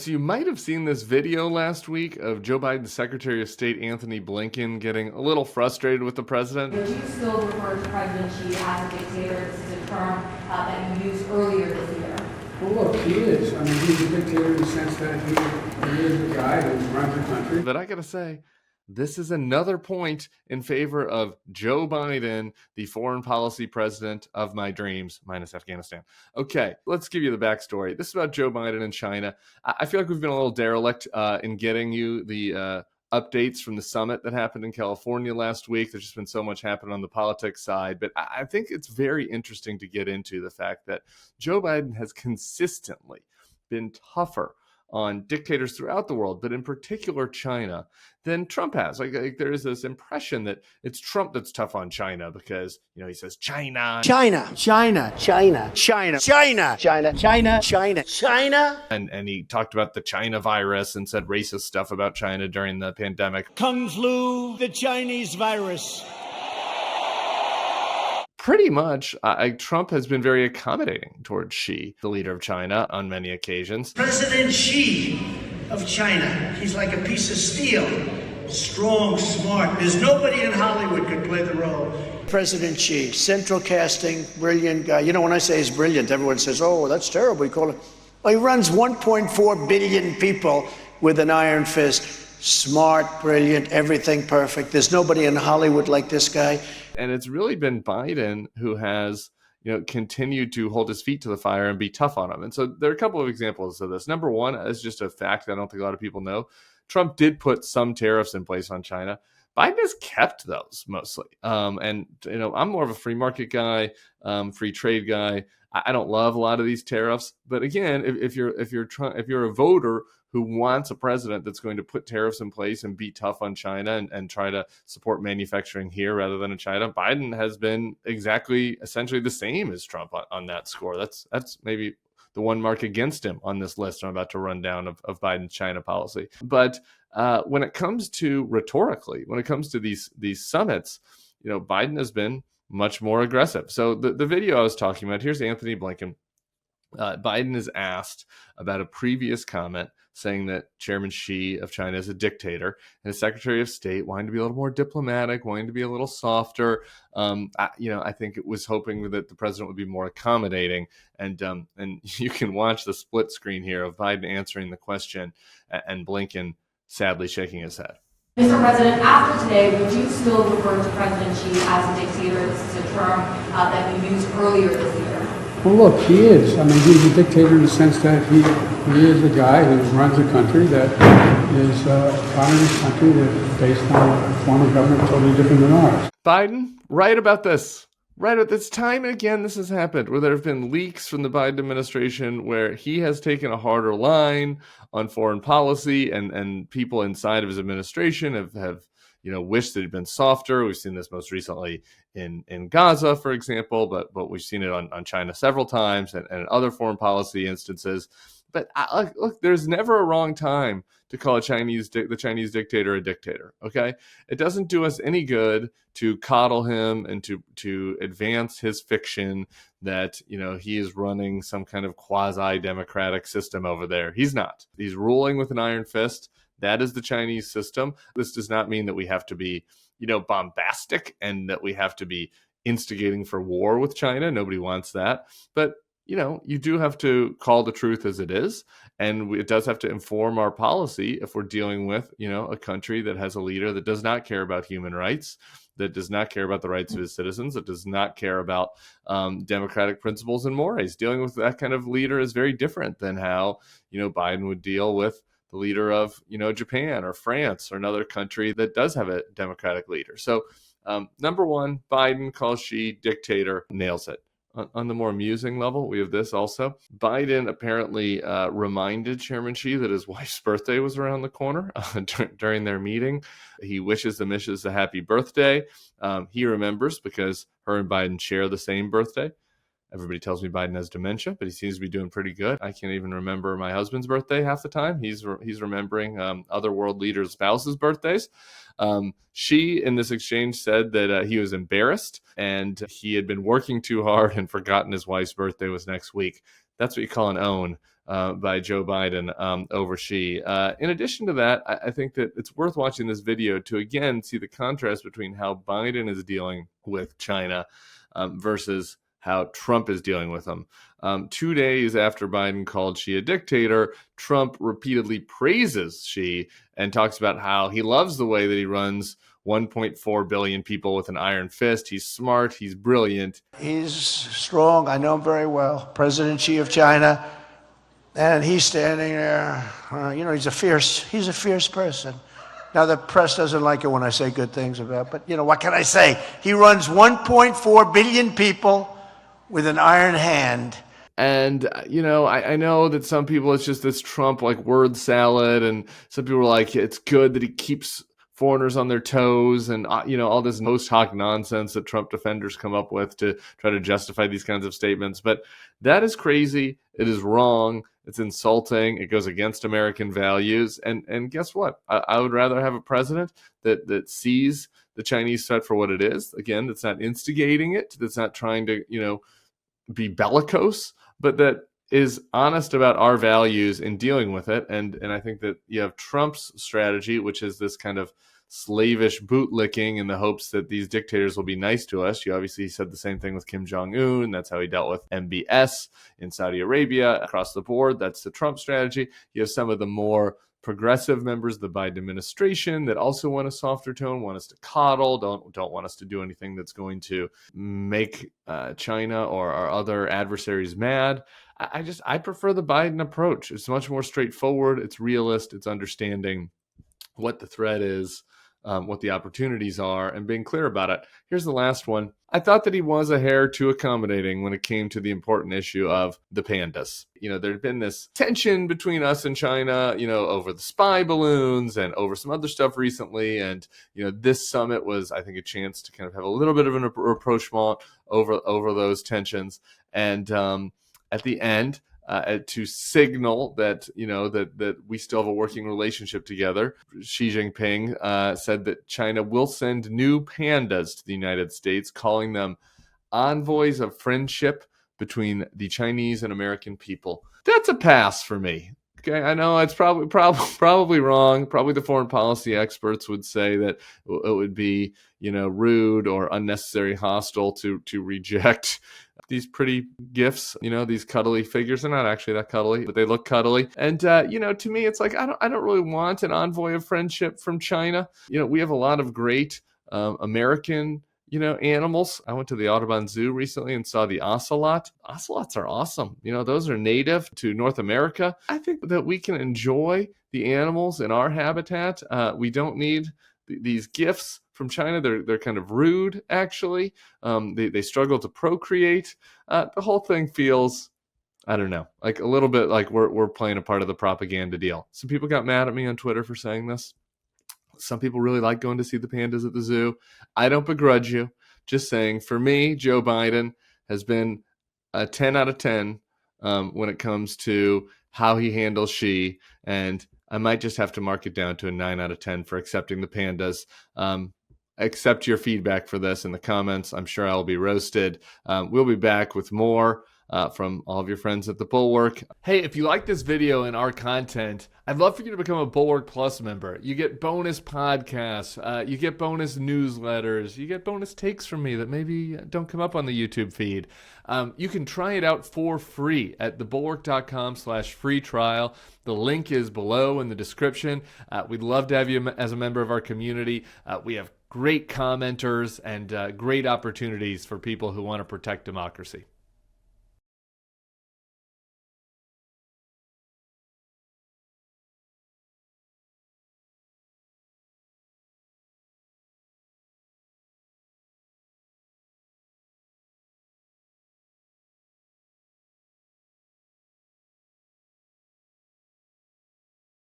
So you might have seen this video last week of Joe Biden's Secretary of State Anthony Blinken getting a little frustrated with the president. But you still refer to President Xi as a dictator. This is a term that you used earlier this year. Well, look, he is. I mean, he's a dictator in the sense that he is the guy who runs the country. But I gotta say, this is another point in favor of Joe Biden, the foreign policy president of my dreams, minus Afghanistan. Okay, let's give you the backstory. This is about Joe Biden and China. I feel like we've been a little derelict in getting you the updates from the summit that happened in California last week. There's just been so much happening on the politics side. But I think it's very interesting to get into the fact that Joe Biden has consistently been tougher on dictators throughout the world, but in particular China, than Trump has. Like there is this impression that it's Trump that's tough on China because, you know, he says China. And he talked about the China virus and said racist stuff about China during the pandemic. Kung flu, the Chinese virus. Pretty much, Trump has been very accommodating towards Xi, the leader of China, on many occasions. President Xi of China, he's like a piece of steel. Strong, smart. There's nobody in Hollywood could play the role. President Xi, central casting, brilliant guy. You know, when I say he's brilliant, everyone says, oh, that's terrible. We call it. Well, he runs 1.4 billion people with an iron fist. Smart, brilliant, everything perfect. There's nobody in Hollywood like this guy. And it's really been Biden who has, you know, continued to hold his feet to the fire and be tough on him. And so there are a couple of examples of this. Number one is just a fact that I don't think a lot of people know. Trump did put some tariffs in place on China. Biden has kept those mostly. And, you know, I'm more of a free market guy, free trade guy. I don't love a lot of these tariffs. But again, if you're a voter who wants a president that's going to put tariffs in place and be tough on China and try to support manufacturing here rather than in China, Biden has been essentially the same as Trump on that score. That's maybe the one mark against him on this list I'm about to run down of Biden's China policy. But when it comes to rhetorically, when it comes to these summits, you know, Biden has been much more aggressive. So the video I was talking about, here's Anthony Blinken. Biden is asked about a previous comment saying that Chairman Xi of China is a dictator, and his Secretary of State wanting to be a little more diplomatic, wanting to be a little softer. I think it was hoping that the president would be more accommodating, and you can watch the split screen here of Biden answering the question and Blinken sadly shaking his head. Mr. President, after today, would you still refer to President Xi as a dictator? This is a term that you used earlier this year. Well, look, he is. I mean, he's a dictator in the sense that he is the guy who runs a country that is a communist country that's based on a form of government totally different than ours. Biden, right about this. Right at this time and again, this has happened where there have been leaks from the Biden administration where he has taken a harder line on foreign policy, and people inside of his administration have wished that he'd been softer. We've seen this most recently in Gaza, for example, but we've seen it on China several times and other foreign policy instances. But look, there's never a wrong time to call the Chinese dictator a dictator, okay? It doesn't do us any good to coddle him and to advance his fiction that, you know, he is running some kind of quasi-democratic system over there. He's not. He's ruling with an iron fist. That is the Chinese system. This does not mean that we have to be, bombastic and that we have to be instigating for war with China. Nobody wants that. But you do have to call the truth as it is. And it does have to inform our policy if we're dealing with, a country that has a leader that does not care about human rights, that does not care about the rights of his citizens, that does not care about democratic principles and mores. Dealing with that kind of leader is very different than how, Biden would deal with the leader of, Japan or France or another country that does have a democratic leader. So number one, Biden calls Xi dictator, nails it. On the more amusing level, we have this also. Biden apparently reminded Chairman Xi that his wife's birthday was around the corner during their meeting. He wishes the Mishes a happy birthday. He remembers because her and Biden share the same birthday. Everybody tells me Biden has dementia, but he seems to be doing pretty good. I can't even remember my husband's birthday half the time. He's remembering other world leaders' spouses' birthdays. Xi, in this exchange, said that he was embarrassed and he had been working too hard and forgotten his wife's birthday was next week. That's what you call an own. by Joe Biden over Xi. In addition to that, I think that it's worth watching this video to again see the contrast between how Biden is dealing with China versus how Trump is dealing with them. 2 days after Biden called Xi a dictator, Trump repeatedly praises Xi and talks about how he loves the way that he runs 1.4 billion people with an iron fist. He's smart. He's brilliant. He's strong. I know him very well. President Xi of China. And he's standing there. He's a fierce person. Now, the press doesn't like it when I say good things about, but, what can I say? He runs 1.4 billion people with an iron hand. And, I know that some people, it's just this Trump like word salad. And some people are like, it's good that he keeps foreigners on their toes and, all this post hoc nonsense that Trump defenders come up with to try to justify these kinds of statements. But that is crazy. It is wrong. It's insulting. It goes against American values. And guess what? I would rather have a president that sees the Chinese threat for what it is. Again, that's not instigating it. That's not trying to, be bellicose, but that is honest about our values in dealing with it. And I think that you have Trump's strategy, which is this kind of slavish bootlicking in the hopes that these dictators will be nice to us. You obviously said the same thing with Kim Jong-un. That's how he dealt with MBS in Saudi Arabia across the board. That's the Trump strategy. You have some of the more progressive members of the Biden administration that also want a softer tone, want us to coddle, don't want us to do anything that's going to make China or our other adversaries mad. I prefer the Biden approach. It's much more straightforward. It's realist. It's understanding what the threat is, what the opportunities are, and being clear about it. Here's the last one. I thought that he was a hair too accommodating when it came to the important issue of the pandas. There'd been this tension between us and China, over the spy balloons and over some other stuff recently. And, this summit was, I think, a chance to kind of have a little bit of an rapprochement over those tensions. And at the end, to signal that that we still have a working relationship together, Xi Jinping said that China will send new pandas to the United States, calling them envoys of friendship between the Chinese and American people. That's a pass for me. Okay, I know it's probably wrong. Probably the foreign policy experts would say that it would be rude or unnecessary hostile to reject these pretty gifts, these cuddly figures. They're not actually that cuddly, but they look cuddly. And to me, it's like I don't really want an envoy of friendship from China. We have a lot of great American animals. I went to the Audubon Zoo recently and saw the ocelot. Ocelots are awesome. Those are native to North America. I think that we can enjoy the animals in our habitat. We don't need these gifts from China. They're kind of rude, actually. They struggle to procreate. The whole thing feels, I don't know, like a little bit like we're playing a part of the propaganda deal. Some people got mad at me on Twitter for saying this. Some people really like going to see the pandas at the zoo. I don't begrudge you. Just saying, for me, Joe Biden has been a 10 out of 10 when it comes to how he handles Xi. And I might just have to mark it down to a 9 out of 10 for accepting the pandas. Accept your feedback for this in the comments. I'm sure I'll be roasted. We'll be back with more from all of your friends at the Bulwark. Hey, if you like this video and our content, I'd love for you to become a Bulwark Plus member. You get bonus podcasts, you get bonus newsletters, you get bonus takes from me that maybe don't come up on the YouTube feed. You can try it out for free at thebulwark.com/free trial. The link is below in the description. We'd love to have you as a member of our community. We have great commenters and great opportunities for people who want to protect democracy.